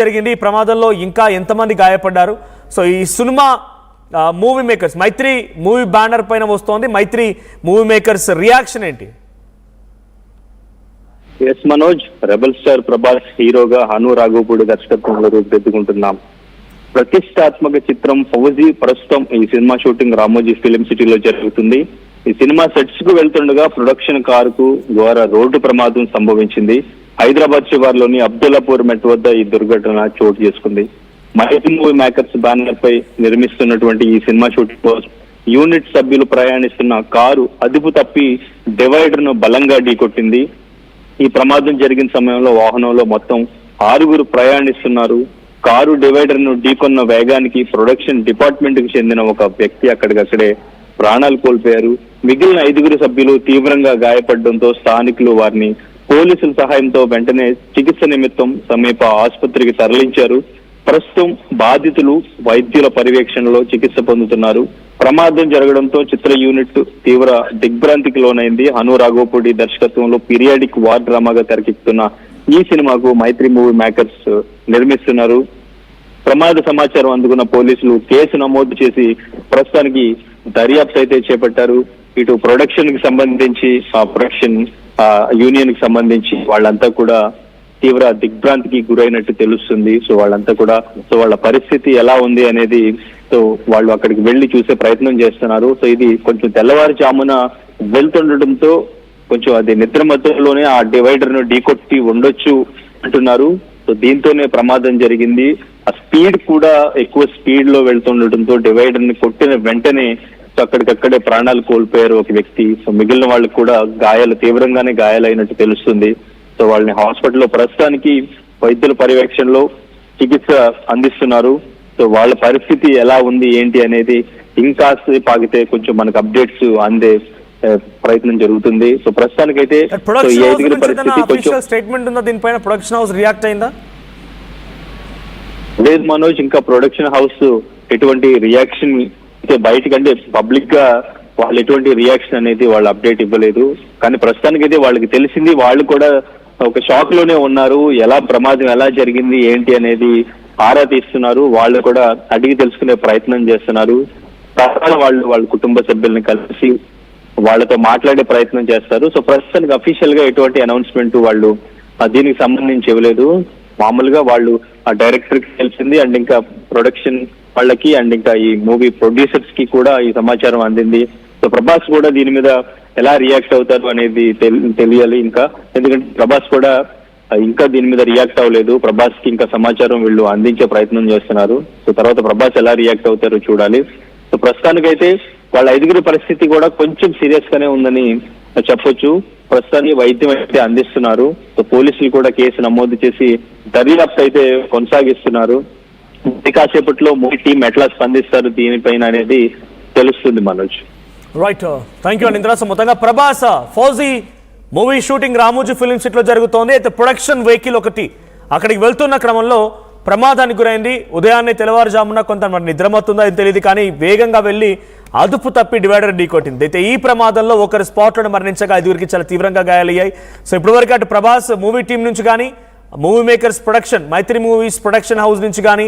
జరిగింది. ఈ ప్రమాదంలో ఇంకా ఎంతమంది గాయపడ్డారు? సో ఈ cinema movie makers Mythri movie banner పైన వస్తోంది. మైత్రి మూవీ మేకర్స్ రియాక్షన్ ఏంటి? ఎస్ మనోజ్, రెబల్ స్టార్ ప్రభాస్ హీరోగా హను రాఘోపూడి దర్శకత్వంలో రూపుదిద్దుకుంటున్నాం ప్రతిష్టాత్మక చిత్రం ఫౌజీ ప్రస్తుతం ఈ సినిమా షూటింగ్ రామోజీ ఫిలిం సిటీలో జరుగుతుంది. ఈ సినిమా సెట్స్ కు వెళ్తుండగా ప్రొడక్షన్ కారుకు ఘోర రోడ్డు ప్రమాదం సంభవించింది. హైదరాబాద్ శివార్లోని అబ్దుల్లాపూర్ మెట్ వద్ద ఈ దుర్ఘటన చోటు చేసుకుంది. మైత్రి మూవీ మేకర్స్ బ్యానర్ పై నిర్మిస్తున్నటువంటి ఈ సినిమా షూటింగ్ కోసం యూనిట్ సభ్యులు ప్రయాణిస్తున్న కారు అదుపు తప్పి డివైడర్ ను బలంగా ఢీకొట్టింది. ఈ ప్రమాదం జరిగిన సమయంలో వాహనంలో మొత్తం 6 ప్రయాణిస్తున్నారు. కారు డివైడర్ ను ఢీకొన్న వేగానికి ప్రొడక్షన్ డిపార్ట్మెంట్ కి చెందిన ఒక వ్యక్తి అక్కడికక్కడే ప్రాణాలు కోల్పోయారు. మిగిలిన 5 సభ్యులు తీవ్రంగా గాయపడడంతో స్థానికులు వారిని పోలీసుల సహాయంతో వెంటనే చికిత్స నిమిత్తం సమీప ఆసుపత్రికి తరలించారు. ప్రస్తుతం బాధితులు వైద్యుల పర్యవేక్షణలో చికిత్స పొందుతున్నారు. ప్రమాదం జరగడంతో చిత్ర యూనిట్ తీవ్ర దిగ్భ్రాంతికి లోనైంది. హను రాఘోపూడి దర్శకత్వంలో పీరియాడిక్ వార్ డ్రామాగా తెరకెక్కుతున్న ఈ సినిమాకు మైత్రి మూవీ మేకర్స్ నిర్మిస్తున్నారు. ప్రమాద సమాచారం అందుకున్న పోలీసులు కేసు నమోదు చేసి ప్రస్తుతానికి దర్యాప్తు అయితే చేపట్టారు. ఇటు ప్రొడక్షన్ కి సంబంధించి ప్రొడక్షన్ యూనియన్ కి సంబంధించి వాళ్ళంతా కూడా తీవ్ర దిగ్భ్రాంతికి గురైనట్టు తెలుస్తుంది. సో వాళ్ళంతా కూడా వాళ్ళ పరిస్థితి ఎలా ఉంది అనేది వాళ్ళు అక్కడికి వెళ్లి చూసే ప్రయత్నం చేస్తున్నారు. సో ఇది కొంచెం తెల్లవారుజామున వెళ్తుండటంతో కొంచెం అది నిద్రమత్తులోనే ఆ డివైడర్ ను ఢీకొట్టి ఉండొచ్చు అంటున్నారు. సో దీంతోనే ప్రమాదం జరిగింది. ఆ స్పీడ్ కూడా ఎక్కువ స్పీడ్ లో వెళ్తుండటంతో డివైడర్ ని కొట్టిన వెంటనే అక్కడికక్కడే ప్రాణాలు కోల్పోయారు ఒక వ్యక్తి. సో మిగిలిన వాళ్ళకి కూడా తీవ్రంగానే గాయాలైనట్టు తెలుస్తుంది. సో వాళ్ళని హాస్పిటల్లో ప్రస్తుతానికి వైద్యుల పర్యవేక్షణలో చికిత్స అందిస్తున్నారు. సో వాళ్ళ పరిస్థితి ఎలా ఉంది ఏంటి అనేది ఇంకా పాగితే కొంచెం మనకు అప్డేట్స్ అందే ప్రయత్నం జరుగుతుంది. సో ప్రస్తుతానికైతే స్టేట్మెంట్ ఉందా దీనిపైన? ప్రొడక్షన్ హౌస్ రియాక్ట్ అయిందా? లేదు మనోజ్, ఇంకా ప్రొడక్షన్ హౌస్ ఎటువంటి రియాక్షన్ అయితే బయటకంటే పబ్లిక్ గా వాళ్ళు ఎటువంటి రియాక్షన్ అనేది వాళ్ళు అప్డేట్ ఇవ్వలేదు. కానీ ప్రస్తుతానికైతే వాళ్ళకి తెలిసింది, వాళ్ళు కూడా ఒక షాక్ లోనే ఉన్నారు. ప్రమాదం ఎలా జరిగింది ఏంటి అనేది ఆరా తీస్తున్నారు. వాళ్ళు కూడా అడిగి తెలుసుకునే ప్రయత్నం చేస్తున్నారు. తర్వాత వాళ్ళ కుటుంబ సభ్యుల్ని కలిసి వాళ్ళతో మాట్లాడే ప్రయత్నం చేస్తారు. సో ప్రస్తుతానికి అఫీషియల్ గా ఎటువంటి అనౌన్స్మెంట్ వాళ్ళు దీనికి సంబంధించి ఇవ్వలేదు. మామూలుగా వాళ్ళు ఆ డైరెక్టర్ కి తెలిసింది, అండ్ ఇంకా ప్రొడక్షన్ వాళ్ళకి అండ్ ఇంకా ఈ మూవీ ప్రొడ్యూసర్స్ కి కూడా ఈ సమాచారం అందింది. సో ప్రభాస్ కూడా దీని మీద ఎలా రియాక్ట్ అవుతారు అనేది తెలియాలి ఇంకా. ఎందుకంటే ప్రభాస్ కూడా ఇంకా దీని మీద రియాక్ట్ అవ్వలేదు. ప్రభాస్ కి ఇంకా సమాచారం వీళ్ళు అందించే ప్రయత్నం చేస్తున్నారు. సో తర్వాత ప్రభాస్ ఎలా రియాక్ట్ అవుతారో చూడాలి. సో ప్రస్తుతానికైతే వాళ్ళ 5 పరిస్థితి కూడా కొంచెం సీరియస్ గానే ఉందని చెప్పొచ్చు. ప్రస్తుతానికి వైద్యం అయితే అందిస్తున్నారు. సో పోలీసులు కూడా కేసు నమోదు చేసి దర్యాప్తు అయితే కొనసాగిస్తున్నారు. కాసేపట్లో మూవీ టీం ఎట్లా స్పందిస్తారు దీనిపైన అనేది తెలుస్తుంది మనోజ్. రైట్, థ్యాంక్ యూ అండి. ఇంద్రాస మొత్తంగా Prabhas fauji movie shooting Ramoji film సిటీలో జరుగుతోంది. అయితే ప్రొడక్షన్ వెహికల్ ఒకటి అక్కడికి వెళ్తున్న క్రమంలో ప్రమాదానికి గురైంది. ఉదయాన్నే తెల్లవారుజామున కొంత నిద్రమత్తుందో అది తెలియదు, కానీ వేగంగా వెళ్లి అదుపు తప్పి డివైడర్ ఢీకొట్టింది. అయితే ఈ ప్రమాదంలో ఒకరు స్పాట్లోనే మరణించగా 5 చాలా తీవ్రంగా గాయాలయ్యాయి. సో ఇప్పటివరకు అటు ప్రభాస్ మూవీ టీం నుంచి కానీ మూవీ మేకర్స్ ప్రొడక్షన్ మైత్రి మూవీస్ ప్రొడక్షన్ హౌస్ నుంచి కానీ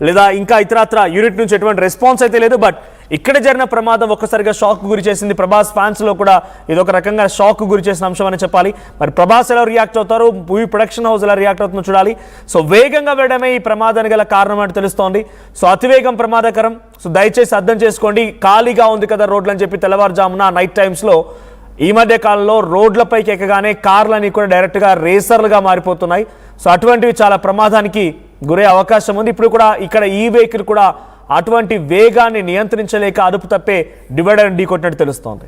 లేదా ఇంకా ఇతరత్ర యూనిట్ నుంచి ఎటువంటి రెస్పాన్స్ అయితే లేదు. బట్ ఇక్కడ జరిగిన ప్రమాదం ఒక్కసారిగా షాక్ గురి చేసింది. ప్రభాస్ ఫ్యాన్స్ లో కూడా ఇదొక రకంగా షాక్ గురి చేసిన అంశం అని చెప్పాలి. మరి ప్రభాస్ ఎలా రియాక్ట్ అవుతారు, మూవీ ప్రొడక్షన్ హౌస్ ఎలా రియాక్ట్ అవుతుందో చూడాలి. సో వేగంగా వెళ్ళడమే ఈ ప్రమాదానికి గల కారణం అని తెలుస్తోంది. సో అతివేగం ప్రమాదకరం. సో దయచేసి అర్థం చేసుకోండి. ఖాళీగా ఉంది కదా రోడ్లు అని చెప్పి తెల్లవారుజామున నైట్ టైమ్స్ లో ఈ మధ్య కాలంలో రోడ్లపైకి ఎక్కగానే కార్లని కూడా డైరెక్ట్గా రేసర్లుగా మారిపోతున్నాయి. సో అటువంటివి చాలా ప్రమాదానికి గురే అవకాశం ఉంది. ఇప్పుడు కూడా ఇక్కడ ఈ వెహికల్ కూడా అటువంటి వేగాన్ని నియంత్రించలేక అదుపు తప్పే డివైడర్ ఢీకొట్టినట్టు తెలుస్తోంది.